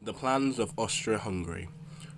The plans of Austro Hungry.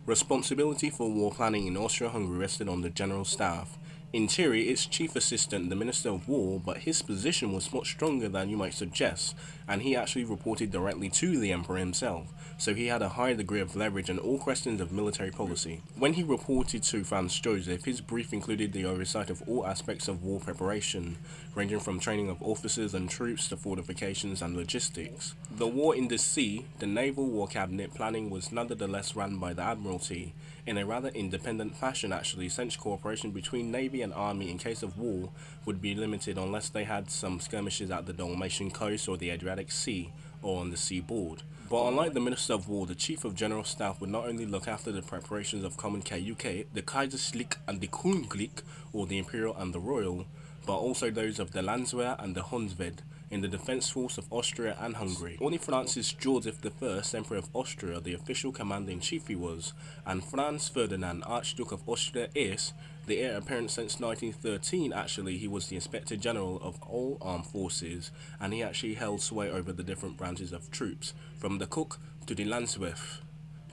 Responsibility for war planning in Austro Hungary rested on the General Staff. In theory, its chief assistant, the Minister of War, but his position was much stronger than you might suggest, and he actually reported directly to the Emperor himself, so he had a high degree of leverage in all questions of military policy. When he reported to Franz Joseph, his brief included the oversight of all aspects of war preparation, ranging from training of officers and troops to fortifications and logistics. The war in the sea, the Naval War Cabinet planning was nonetheless run by the Admiralty, in a rather independent fashion actually, since cooperation between Navy and Army in case of war would be limited unless they had some skirmishes at the Dalmatian coast or the Adriatic Sea or on the seaboard. But unlike the Minister of War, the Chief of General Staff would not only look after the preparations of common KUK, the Kaiserlich and the Königlich, or the Imperial and the Royal, but also those of the Landwehr and the Hundsved, in the defence force of Austria and Hungary. Only Francis Joseph I, Emperor of Austria, the official commander-in-chief he was, and Franz Ferdinand, Archduke of Austria is, the heir apparent since 1913 actually, he was the Inspector General of all armed forces, and he actually held sway over the different branches of troops, from the Cook to the Landwehr,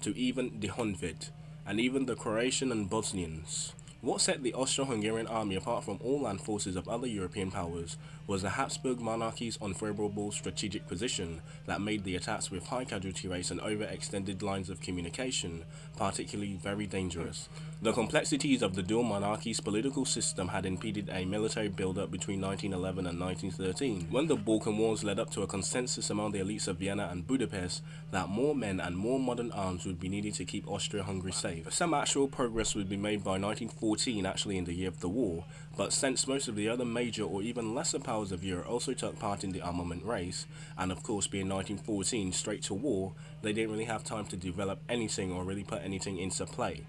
to even the Hundsved, and even the Croatian and Bosnians. What set the Austro-Hungarian army apart from all land forces of other European powers was the Habsburg monarchy's unfavorable strategic position that made the attacks with high casualty rates and overextended lines of communication particularly very dangerous. The complexities of the dual monarchy's political system had impeded a military build-up between 1911 and 1913, when the Balkan Wars led up to a consensus among the elites of Vienna and Budapest that more men and more modern arms would be needed to keep Austria-Hungary safe. Some actual progress would be made by 1914, actually in the year of the war, but since most of the other major or even lesser powers of Europe also took part in the armament race, and of course being 1914 straight to war, they didn't really have time to develop anything or really put anything into play.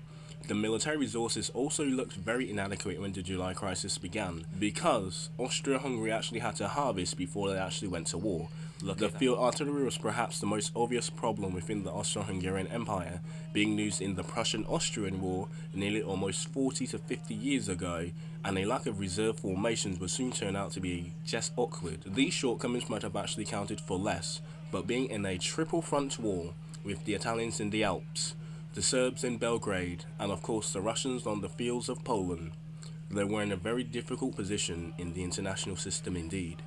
The military resources also looked very inadequate when the July crisis began, because Austria-Hungary actually had to harvest before they actually went to war. The field artillery was perhaps the most obvious problem within the Austro-Hungarian Empire, being used in the Prussian-Austrian War nearly almost 40 to 50 years ago, and a lack of reserve formations would soon turn out to be just awkward. These shortcomings might have actually counted for less, but being in a triple front war with the Italians in the Alps, the Serbs in Belgrade, and of course the Russians on the fields of Poland, they were in a very difficult position in the international system indeed.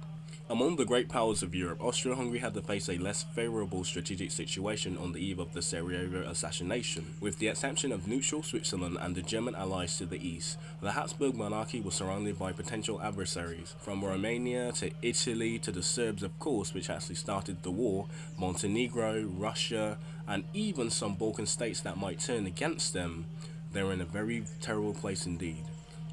Among the great powers of Europe, Austria-Hungary had to face a less favourable strategic situation on the eve of the Sarajevo assassination. With the exception of neutral Switzerland and the German allies to the east, the Habsburg monarchy was surrounded by potential adversaries, from Romania to Italy to the Serbs of course, which actually started the war, Montenegro, Russia, and even some Balkan states that might turn against them. They were in a very terrible place indeed.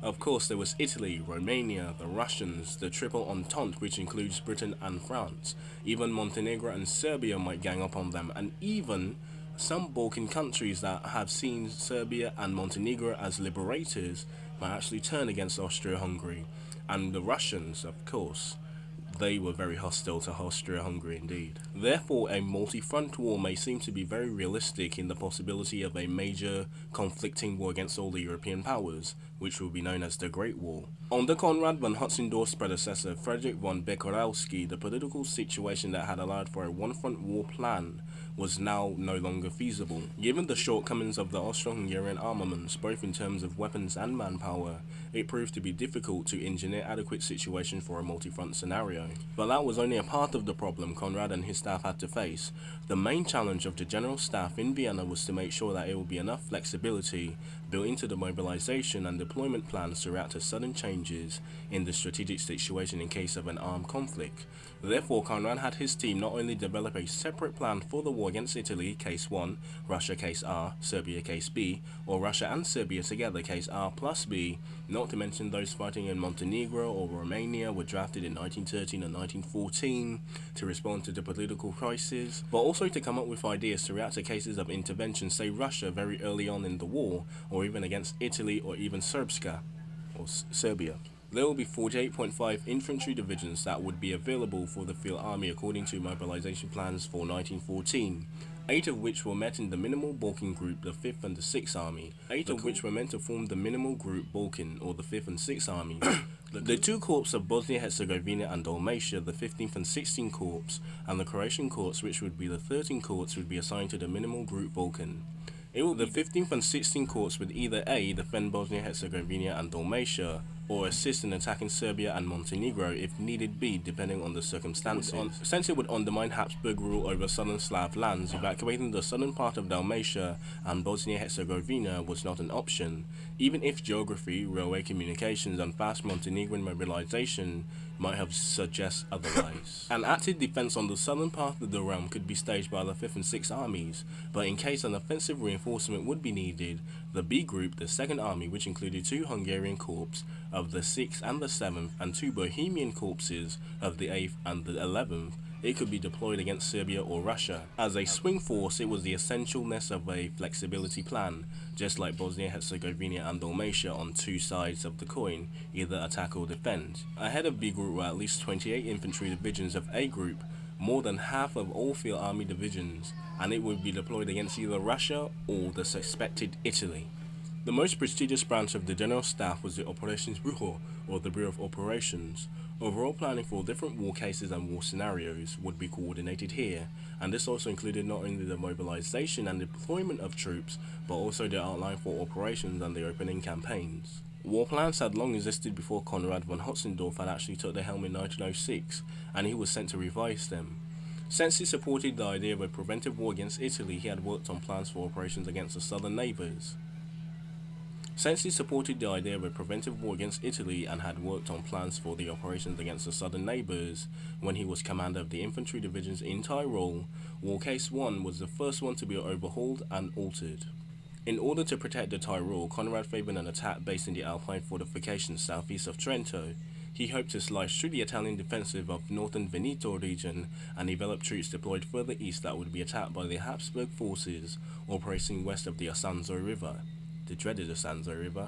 Of course, there was Italy, Romania, the Russians, the Triple Entente, which includes Britain and France. Even Montenegro and Serbia might gang up on them, and even some Balkan countries that have seen Serbia and Montenegro as liberators might actually turn against Austria-Hungary. And the Russians, of course, they were very hostile to Austria-Hungary indeed. Therefore, a multi-front war may seem to be very realistic in the possibility of a major conflicting war against all the European powers, which will be known as the Great War. Under Konrad von Hötzendorf's predecessor, Frederick von Bekorowski, the political situation that had allowed for a one-front war plan was now no longer feasible. Given the shortcomings of the Austro-Hungarian armaments, both in terms of weapons and manpower, it proved to be difficult to engineer adequate situation for a multi-front scenario. But that was only a part of the problem Konrad and his staff had to face. The main challenge of the General Staff in Vienna was to make sure that there would be enough flexibility built into the mobilization and deployment plans to react to sudden changes in the strategic situation in case of an armed conflict. Therefore, Konrad had his team not only develop a separate plan for the war against Italy, case 1, Russia case R, Serbia case B, or Russia and Serbia together, case R plus B, not to mention those fighting in Montenegro or Romania were drafted in 1913 and 1914 to respond to the political crisis, but also to come up with ideas to react to cases of intervention, say Russia very early on in the war, or even against Italy or even Srpska, or Serbia. There will be 48.5 infantry divisions that would be available for the field army according to mobilization plans for 1914, 8 of which were met in the minimal Balkan group, the 5th and the 6th Army, 8 of which were meant to form the minimal group Balkan, or the 5th and 6th Armies. The two corps of Bosnia-Herzegovina and Dalmatia, the 15th and 16th Corps, and the Croatian corps, which would be the 13th Corps, would be assigned to the minimal group Balkan. The 15th and 16th Corps would either A. defend Bosnia-Herzegovina and Dalmatia, or assist in attacking Serbia and Montenegro if needed be, depending on the circumstances. Since it would undermine Habsburg rule over southern Slav lands, evacuating the southern part of Dalmatia and Bosnia-Herzegovina was not an option, even if geography, railway communications, and fast Montenegrin mobilization might have suggested otherwise. An active defense on the southern part of the realm could be staged by the 5th and 6th armies, but in case an offensive reinforcement would be needed, the B Group, the 2nd Army, which included 2 Hungarian corps of the 6th and the 7th, and 2 Bohemian corpses of the 8th and the 11th, it could be deployed against Serbia or Russia. As a swing force, it was the essentialness of a flexibility plan, just like Bosnia-Herzegovina and Dalmatia on two sides of the coin, either attack or defend. Ahead of B Group were at least 28 infantry divisions of A Group, more than half of all field army divisions, and it would be deployed against either Russia or the suspected Italy. The most prestigious branch of the General Staff was the Operationsbureau, or the Bureau of Operations. Overall planning for different war cases and war scenarios would be coordinated here, and this also included not only the mobilization and deployment of troops, but also the outline for operations and the opening campaigns. War plans had long existed before Konrad von Hotzendorf had actually took the helm in 1906, and he was sent to revise them. Since he supported the idea of a preventive war against Italy, he had worked on plans for operations against the southern neighbours. Since he supported the idea of a preventive war against Italy and had worked on plans for the operations against the southern neighbours, when he was commander of the infantry divisions in Tyrol, War Case 1 was the first one to be overhauled and altered. In order to protect the Tyrol, Conrad favoured an attack based in the Alpine fortifications southeast of Trento. He hoped to slice through the Italian defensive of northern Veneto region and develop troops deployed further east that would be attacked by the Habsburg forces operating west of the Asanzo River, the dreaded Asanzo River.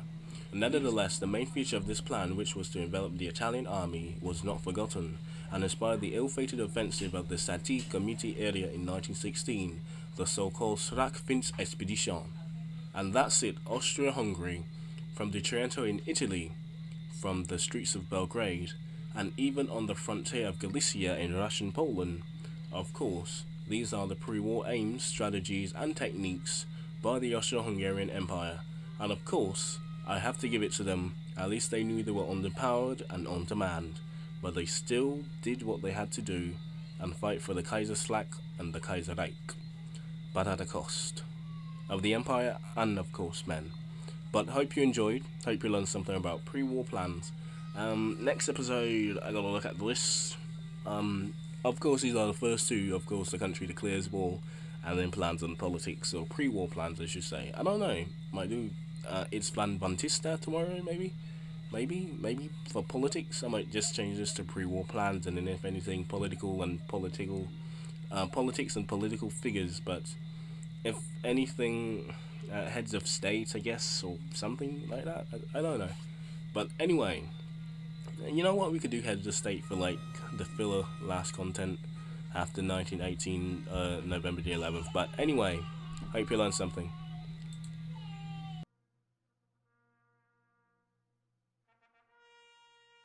Nevertheless, the main feature of this plan, which was to envelop the Italian army, was not forgotten, and inspired the ill-fated offensive of the Sati Committee area in 1916, the so-called Srak-Finsk expedition. And that's it, Austro Hungry, from the Trento in Italy, from the streets of Belgrade, and even on the frontier of Galicia in Russian Poland. Of course, these are the pre-war aims, strategies, and techniques by the Austro-Hungarian Empire, and of course, I have to give it to them, at least they knew they were underpowered and on demand, but they still did what they had to do, and fight for the Kaiserslack and the Kaiserreich, but at a cost of the Empire and of course men. But hope you enjoyed, hope you learned something about pre-war plans. Next episode, I gotta look at the list. Of course these are the first two, of course the country declares war, and then plans and politics, or pre-war plans I should say. I don't know, might do it's Plan Bantista tomorrow maybe for politics. I might just change this to pre-war plans, and then if anything politics and political figures, but if anything heads of state I guess, or something like that. I don't know, but anyway, you know what, we could do heads of state for like the filler last content after 1918 November the 11th. But anyway, hope you learned something.